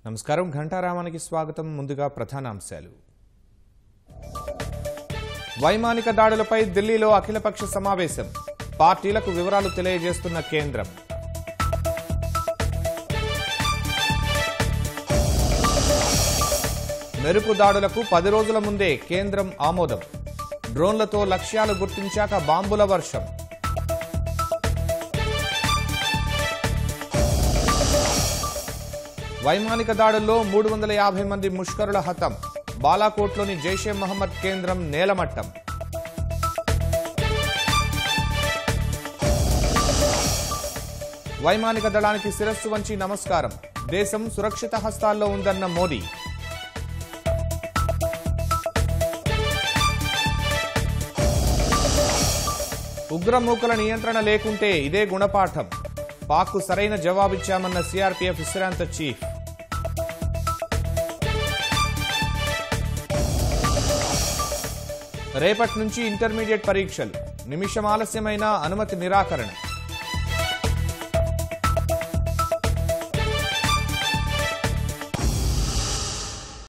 నమస్కారం ఘంటారామానికి స్వాగతం. ముందుగా ప్రధానాంశాలు. వైమానిక దాడులపై ఢిల్లీలో అఖిలపక్ష సమావేశం. పార్టీలకు వివరాలు తెలియజేస్తున్న కేంద్రం. మెరుపు దాడులకు 10 రోజుల ముందే కేంద్రం ఆమోదం. డ్రోన్లతో లక్ష్యాలు గుర్తించాక బాంబుల వర్షం. వైమానిక దాడుల్లో 350 మంది ముష్కరుల హతం. బాలాకోట్లోని జైషే మహమ్మద్ కేంద్రం నేలమట్టం. వైమానిక దళానికి శిరస్సు వంచి నమస్కారం. దేశం సురక్షిత హస్తాల్లో ఉందన్న మోదీ. ఉగ్రమూకల నియంత్రణ లేకుంటే ఇదే గుణపాఠం. పాక్కు సరైన జవాబిచ్చామన్న సిఆర్పీఎఫ్ విశ్రాంత చీఫ్. రేపటి నుంచి ఇంటర్మీడియట్ పరీక్షలు. నిమిషం ఆలస్యమైన అనుమతి నిరాకరణ.